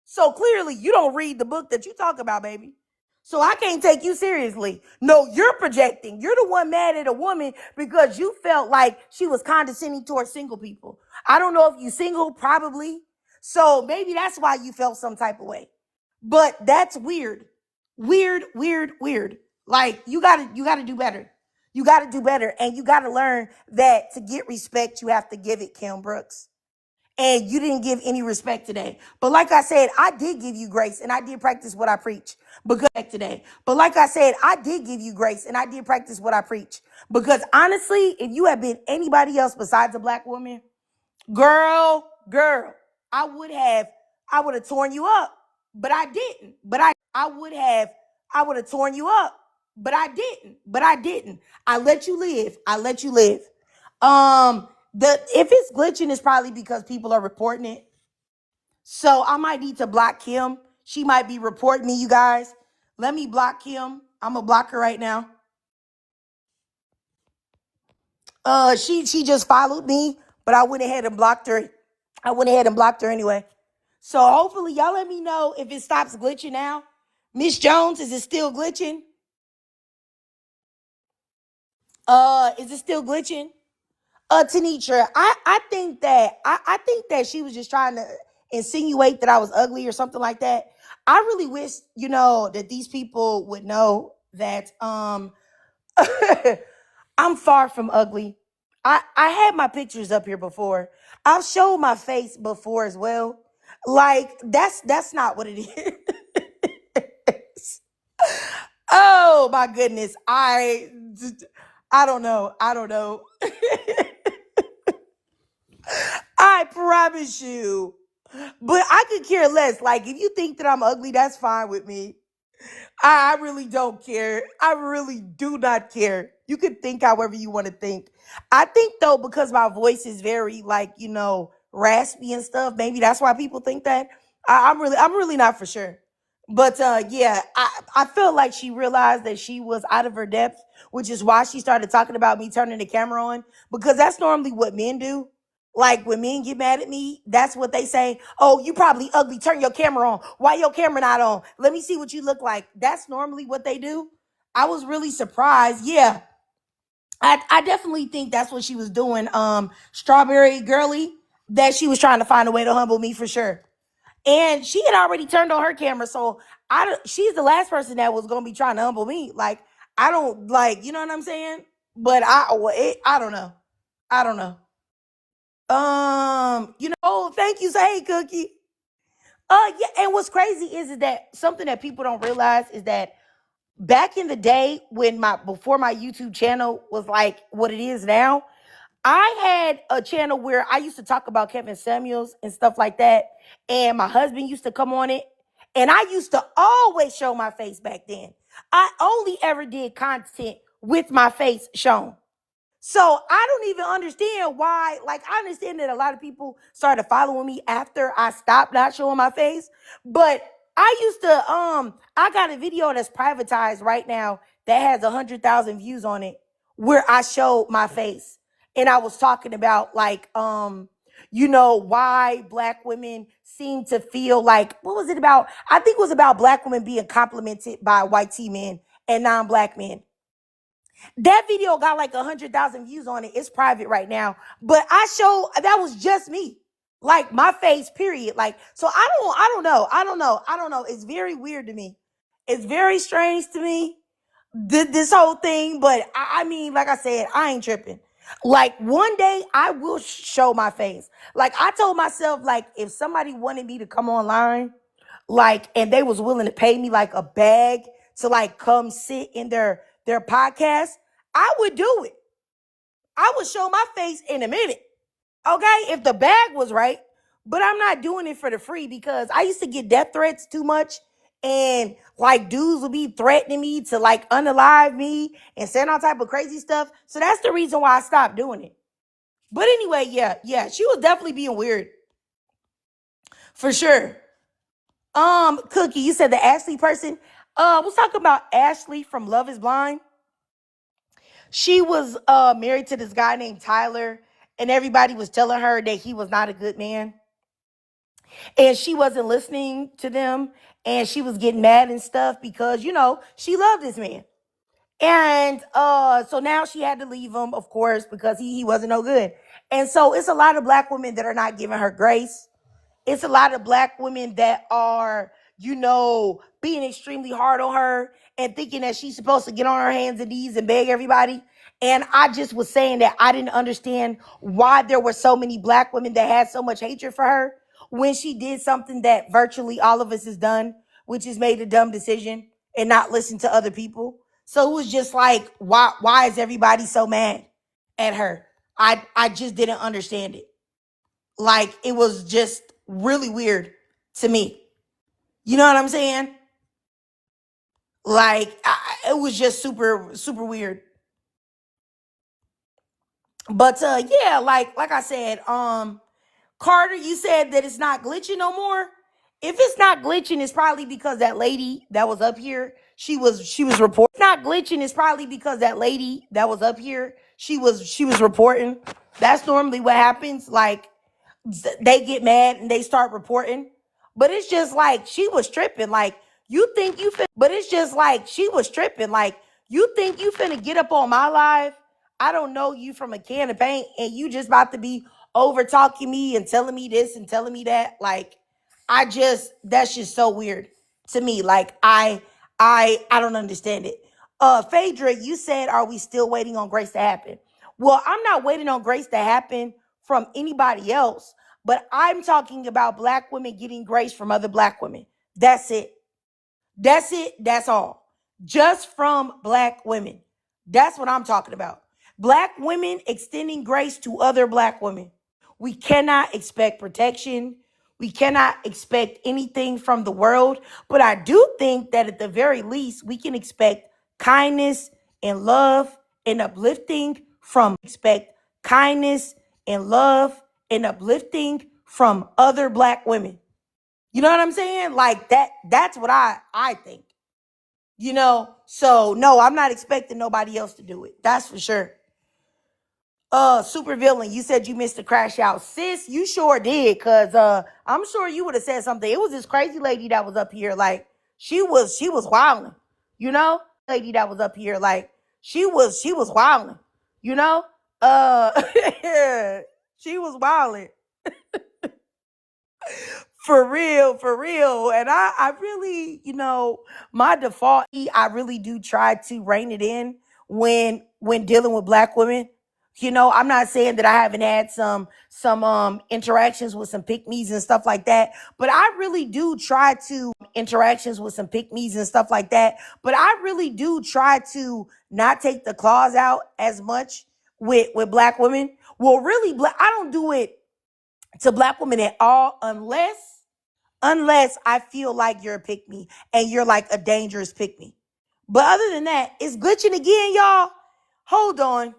A: So clearly you don't read the book that you talk about, baby. So I can't take you seriously. No, you're projecting. You're the one mad at a woman because you felt like she was condescending towards single people. I don't know if you single, probably. So maybe that's why you felt some type of way. But that's weird. Weird, weird, weird. Like you gotta do better. You gotta do better. And you gotta learn that to get respect, you have to give it, Kim Brooks. And you didn't give any respect today. But like I said, I did give you grace and I did practice what I preach because today. But like I said, I did give you grace and I did practice what I preach. Because honestly, if you had been anybody else besides a black woman, girl, I would have torn you up. But I didn't. I would have torn you up. But I didn't. But I didn't. I let you live. I let you live. The if it's glitching, it's probably because people are reporting it. So I might need to block Kim. She might be reporting me, you guys. Let me block Kim. I'm gonna block her right now. She just followed me, but I went ahead and blocked her. I went ahead and blocked her anyway. So hopefully y'all let me know if it stops glitching now. Miss Jones, is it still glitching? Is it still glitching? Tanisha, I think that she was just trying to insinuate that I was ugly or something like that. I really wish, that these people would know that I'm far from ugly. I had my pictures up here before. I've showed my face before as well. Like that's not what it is. Oh my goodness. I don't know. I don't know. I promise you. But I could care less. Like, if you think that I'm ugly, that's fine with me. I really don't care. I really do not care. You can think however you want to think. I think though, because my voice is very like, raspy and stuff, maybe that's why people think that. I'm really not for sure. But yeah, I felt like she realized that she was out of her depth, which is why she started talking about me turning the camera on. Because that's normally what men do. Like when men get mad at me, that's what they say. Oh, you probably ugly. Turn your camera on. Why your camera not on? Let me see what you look like. That's normally what they do. I was really surprised. Yeah, I definitely think that's what she was doing. Strawberry girly, that she was trying to find a way to humble me for sure. And she had already turned on her camera, so she's the last person that was gonna be trying to humble me. Like I don't like, you know what I'm saying? But I don't know. I don't know. Thank you. Say hey, Cookie. Yeah, and what's crazy is that something that people don't realize is that back in the day when before my YouTube channel was like what it is now, I had a channel where I used to talk about Kevin Samuels and stuff like that. And my husband used to come on it. And I used to always show my face back then. I only ever did content with my face shown. So I don't even understand why. Like, I understand that a lot of people started following me after I stopped not showing my face. But I used to, I got a video that's privatized right now that has 100,000 views on it where I showed my face. And I was talking about like, why black women seem to feel like, what was it about? I think it was about black women being complimented by white T men and non-black men. That video got like 100,000 views on it. It's private right now. But I show that was just me. Like my face, period. Like, so I don't know. It's very weird to me. It's very strange to me, this whole thing. But I mean, like I said, I ain't tripping. Like one day I will show my face. Like I told myself, like, if somebody wanted me to come online, like, and they was willing to pay me like a bag to like come sit in their podcast, I would do it. I would show my face in a minute. Okay, if the bag was right. But I'm not doing it for the free because I used to get death threats too much. And like dudes would be threatening me to like unalive me and saying all type of crazy stuff. So that's the reason why I stopped doing it. But anyway, yeah, she was definitely being weird. For sure. Cookie, you said the Ashley person. We're talking about Ashley from Love is Blind. She was married to this guy named Tyler, and everybody was telling her that he was not a good man. And she wasn't listening to them, and she was getting mad and stuff because, she loved this man. And so now she had to leave him, of course, because he wasn't no good. And so it's a lot of black women that are not giving her grace. It's a lot of black women that are, being extremely hard on her and thinking that she's supposed to get on her hands and knees and beg everybody. And I just was saying that I didn't understand why there were so many black women that had so much hatred for her when she did something that virtually all of us has done, which is made a dumb decision and not listen to other people. So it was just like, why is everybody so mad at her? I just didn't understand it. Like, it was just really weird to me. You know what I'm saying? Like, it was just super, super weird. But yeah, like I said, Carter, you said that it's not glitching no more. If it's not glitching, it's probably because that lady that was up here, she was reporting. Not glitching, it's probably because that lady that was up here, she was reporting. That's normally what happens. Like, they get mad and they start reporting. But it's just like she was tripping. Like, you think you fin but it's just like she was tripping. Like, you think you finna get up on my live? I don't know you from a can of paint, and you just about to be over talking me and telling me this and telling me that. Like, that's just so weird to me. Like, I don't understand it. Phaedra, you said, are we still waiting on grace to happen? Well, I'm not waiting on grace to happen from anybody else, but I'm talking about black women getting grace from other black women. That's it. That's it. That's all. Just from black women. That's what I'm talking about. Black women extending grace to other black women. We cannot expect protection. We cannot expect anything from the world. But I do think that at the very least, we can expect kindness and love and uplifting from other black women. You know what I'm saying? Like that's what I think. So no, I'm not expecting nobody else to do it. That's for sure. Super villain, you said you missed the crash out. Sis, you sure did, cause I'm sure you would have said something. It was this crazy lady that was up here, like she was wilding, you know? Lady that was up here, like she was wilding, you know? Uh she was wilding. For real. And I really, my default, I really do try to rein it in when dealing with black women. I'm not saying that I haven't had some interactions with some pick-me's and stuff like that, but I really do try to interactions with some pick-me's and stuff like that. But I really do try to not take the claws out as much with black women. Well, really, I don't do it to black women at all unless I feel like you're a pick-me and you're like a dangerous pick-me. But other than that, it's glitching again, y'all. Hold on.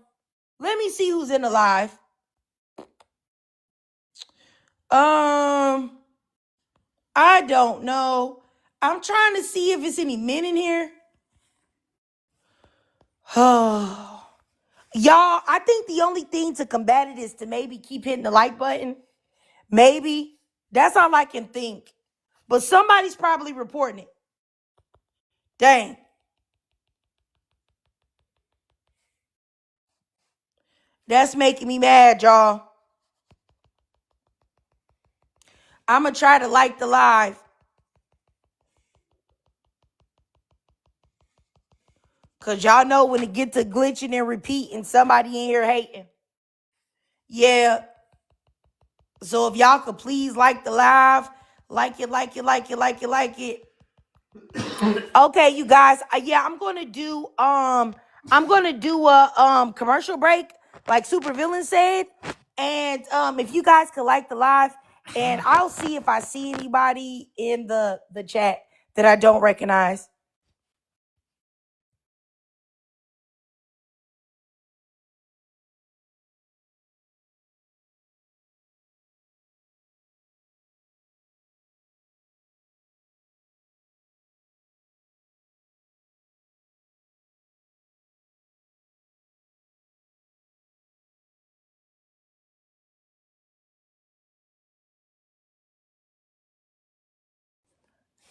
A: Let me see who's in the live. I don't know. I'm trying to see if it's any men in here. Oh. Y'all, I think the only thing to combat it is to maybe keep hitting the like button. Maybe. That's all I can think. But somebody's probably reporting it. Dang. That's making me mad, y'all. I'm going to try to like the live. Because y'all know when it gets to glitching and repeating, somebody in here hating. Yeah. So if y'all could please like the live, like it. Okay, you guys. Yeah, I'm gonna do a commercial break, like Super Villain said. And if you guys could like the live, and I'll see if I see anybody in the chat that I don't recognize.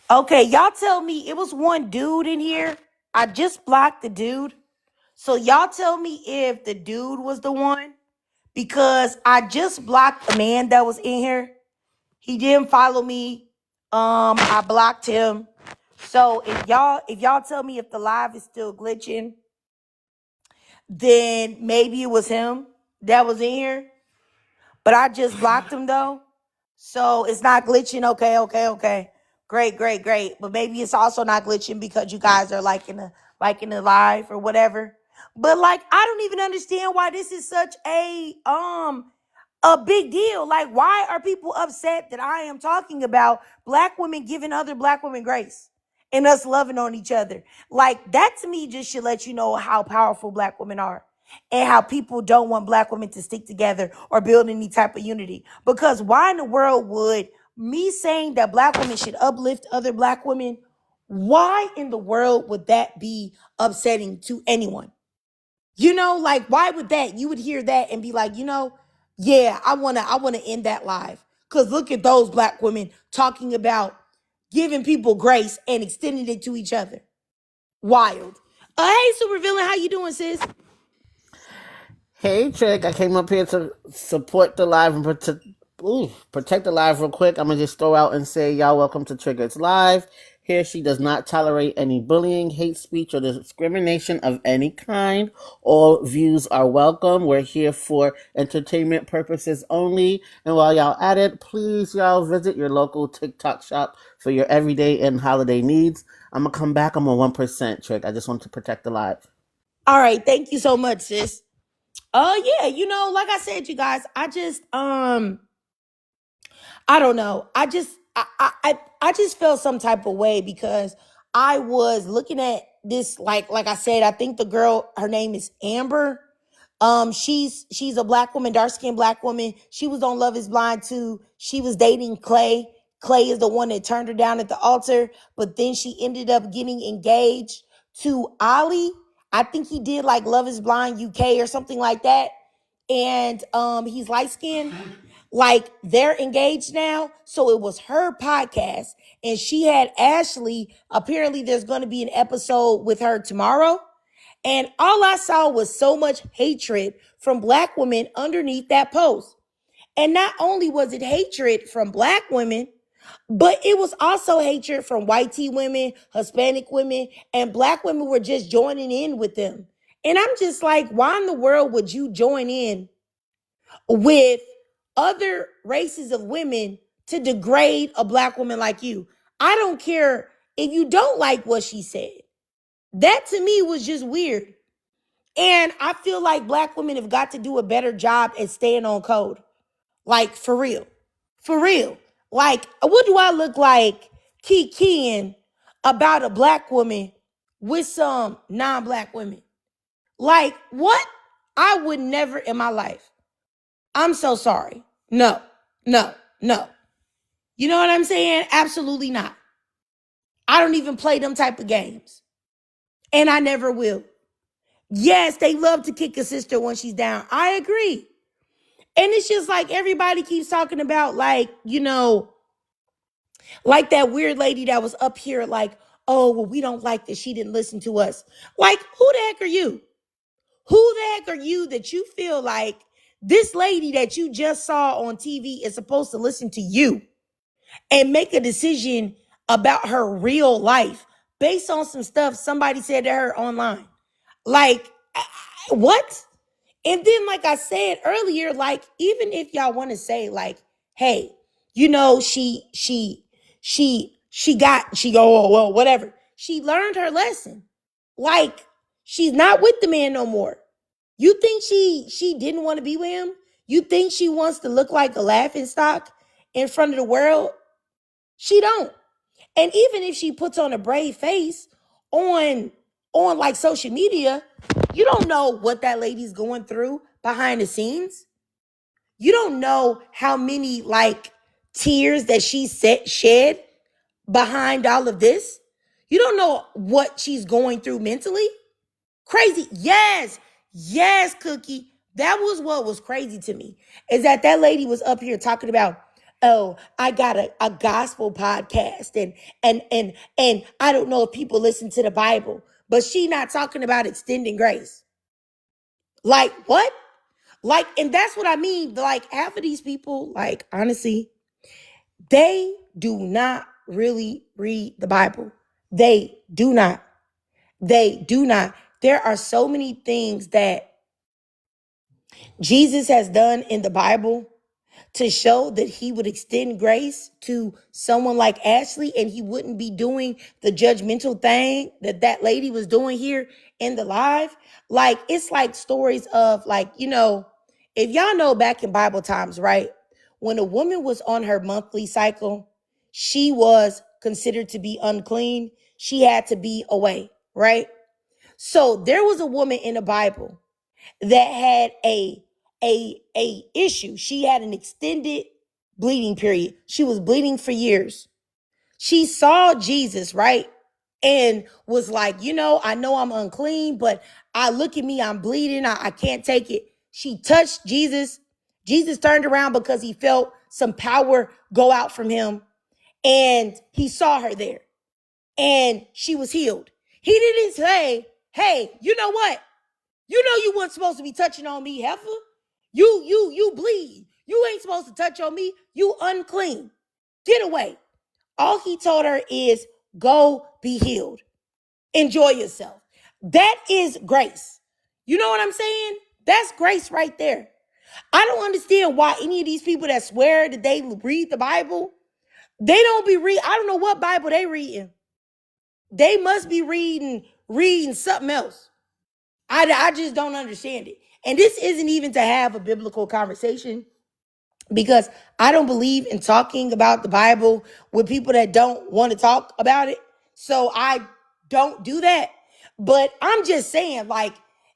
A: Okay, y'all tell me, it was one dude in here. I just blocked the dude. So y'all tell me if the dude was the one, because I just blocked a man that was in here. He didn't follow me. I blocked him. So if y'all tell me if the live is still glitching, then maybe it was him that was in here. But I just blocked him though. So it's not glitching. Okay. Great. But maybe it's also not glitching because you guys are liking the live or whatever. But like, I don't even understand why this is such a big deal. Like, why are people upset that I am talking about black women giving other black women grace and us loving on each other? Like, that to me just should let you know how powerful black women are and how people don't want black women to stick together or build any type of unity. Because why in the world would me saying that black women should uplift other black women, why in the world would that be upsetting to anyone? You know, like, why would that? You would hear that and be like, yeah, I wanna end that live. Cause look at those black women talking about giving people grace and extending it to each other. Wild. Hey, super villain, how you doing, sis?
C: Hey, Trick. I came up here to support the live and protect the live real quick. I'm going to just throw out and say, y'all, welcome to Trigger's Live. Here, she does not tolerate any bullying, hate speech, or discrimination of any kind. All views are welcome. We're here for entertainment purposes only. And while y'all at it, please, y'all, visit your local TikTok shop for your everyday and holiday needs. I'm going to come back. I'm on 1%, Trick. I just want to protect the live.
A: All right, thank you so much, sis. Yeah, like I said, you guys, I just I don't know. I just felt some type of way because I was looking at this, like I said, I think the girl, her name is Amber. She's a black woman, dark-skinned black woman. She was on Love is Blind too. She was dating Clay. Clay is the one that turned her down at the altar, but then she ended up getting engaged to Ali. I think he did like Love is Blind UK or something like that. And he's light-skinned. Like, they're engaged now. So it was her podcast. And she had Ashley. Apparently, there's going to be an episode with her tomorrow. And all I saw was so much hatred from black women underneath that post. And not only was it hatred from black women, but it was also hatred from white tea women, Hispanic women, and black women were just joining in with them. And I'm just like, why in the world would you join in with other races of women to degrade a black woman like you? I don't care if you don't like what she said. That to me was just weird. And I feel like black women have got to do a better job at staying on code. Like, for real. For real. Like, what do I look like kikiing about a black woman with some non-black women? Like, what? I would never in my life. I'm so sorry. No, no, no. You know what I'm saying? Absolutely not. I don't even play them type of games. And I never will. Yes, they love to kick a sister when she's down. I agree. And it's just like everybody keeps talking about, like, you know, like that weird lady that was up here like, oh, well, we don't like that she didn't listen to us. Like, who the heck are you? Who the heck are you that you feel like this lady that you just saw on TV is supposed to listen to you and make a decision about her real life based on some stuff somebody said to her online? Like, what? And then, like I said earlier, like, even if y'all want to say, like, hey, you know, oh, well, whatever. She learned her lesson. Like, she's not with the man no more. You think she didn't want to be with him? You think she wants to look like a laughing stock in front of the world? She don't. And even if she puts on a brave face on like social media, you don't know what that lady's going through behind the scenes. You don't know how many like tears that she shed behind all of this. You don't know what she's going through mentally. Crazy. Yes, Cookie. That was what was crazy to me, is that lady was up here talking about, oh, I got a gospel podcast and I don't know if people listen to the Bible, but she not talking about extending grace. Like, what? Like, and that's what I mean. Like, half of these people, like, honestly, they do not really read the Bible. They do not. They do not. There are so many things that Jesus has done in the Bible to show that he would extend grace to someone like Ashley, and he wouldn't be doing the judgmental thing that lady was doing here in the live. Like, it's like stories of, like, you know, if y'all know back in Bible times, right? When a woman was on her monthly cycle, she was considered to be unclean. She had to be away, right? So there was a woman in the Bible that had a issue. She had an extended bleeding period. She was bleeding for years. She saw Jesus, right? And was like, you know I'm unclean, but I look at me, I'm bleeding. I can't take it. She touched Jesus. Jesus turned around because he felt some power go out from him. And he saw her there. And she was healed. He didn't say, hey, you know what? You know you weren't supposed to be touching on me, heifer. You bleed. You ain't supposed to touch on me. You unclean. Get away. All he told her is, go be healed. Enjoy yourself. That is grace. You know what I'm saying? That's grace right there. I don't understand why any of these people that swear that they read the Bible, they don't be reading. I don't know what Bible they reading. They must be reading something else. I just don't understand it. And this isn't even to have a biblical conversation, because I don't believe in talking about the Bible with people that don't want to talk about it. So I don't do that. But I'm just saying, like,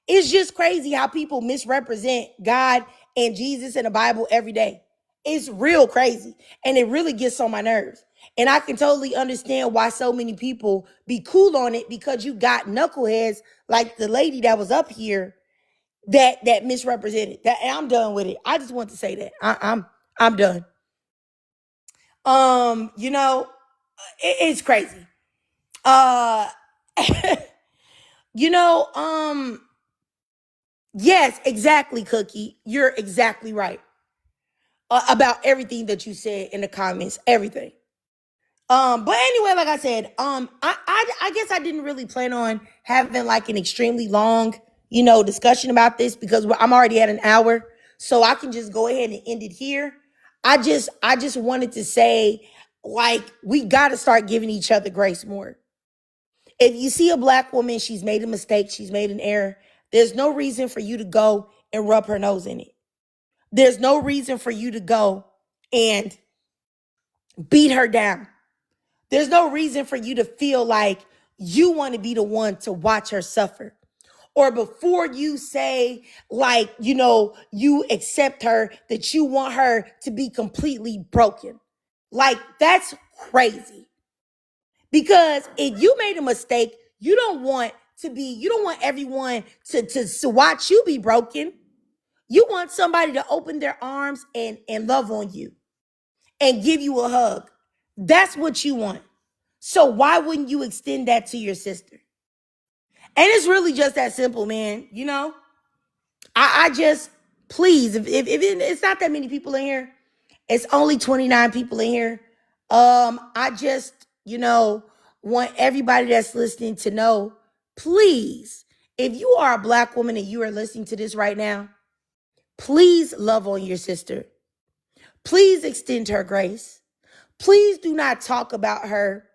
A: it's just crazy how people misrepresent God and Jesus in the Bible every day. It's real crazy. And it really gets on my nerves. And I can totally understand why so many people be cool on it, because you got knuckleheads like the lady that was up here that misrepresented that. And I'm done with it. I just want to say that I'm done. You know, it's crazy. You know, yes, exactly, Cookie. You're exactly right about everything that you said in the comments. Everything. But anyway, like I said, I guess I didn't really plan on having like an extremely long, discussion about this, because I'm already at an hour, so I can just go ahead and end it here. I just wanted to say, Like, we got to start giving each other grace more. If you see a black woman, she's made a mistake, she's made an error, there's no reason for you to go and rub her nose in it. There's no reason for you to go and beat her down. There's no reason for you to feel like you want to be the one to watch her suffer. Or before you say, like, you accept her, that you want her to be completely broken. Like, that's crazy. Because if you made a mistake, you don't want everyone to watch you be broken. You want somebody to open their arms and love on you and give you a hug. That's what you want. So why wouldn't you extend that to your sister? And it's really just that simple, man. I just, please, if it's not that many people in here, it's only 29 people in here. I just, want everybody that's listening to know, please, if you are a black woman and you are listening to this right now, please love on your sister. Please extend her grace. Please do not talk about her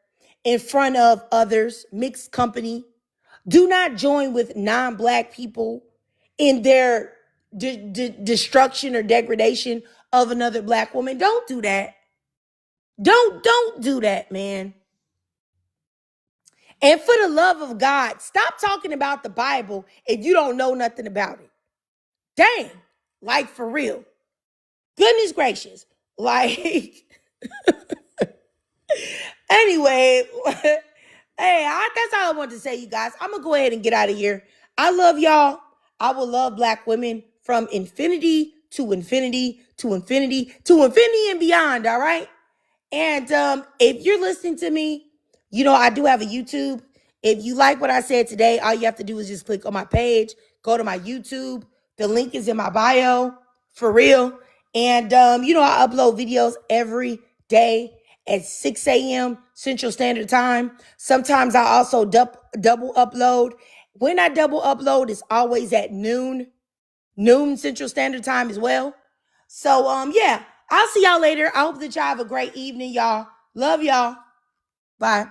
A: in front of others, mixed company. Do not join with non-black people in their destruction or degradation of another black woman. Don't do that. Don't do that, man. And for the love of God, stop talking about the Bible if you don't know nothing about it. Dang, like, for real. Goodness gracious. Like, anyway, that's all I wanted to say, you guys. I'm going to go ahead and get out of here. I love y'all. I will love black women from infinity to infinity to infinity to infinity and beyond, all right? And if you're listening to me, I do have a YouTube. If you like what I said today, all you have to do is just click on my page, go to my YouTube. The link is in my bio, for real. And, I upload videos every day at 6 a.m. Central Standard Time. Sometimes I also double upload. When I double upload, it's always at noon Central Standard Time as well. So, yeah, I'll see y'all later. I hope that y'all have a great evening, y'all. Love y'all. Bye.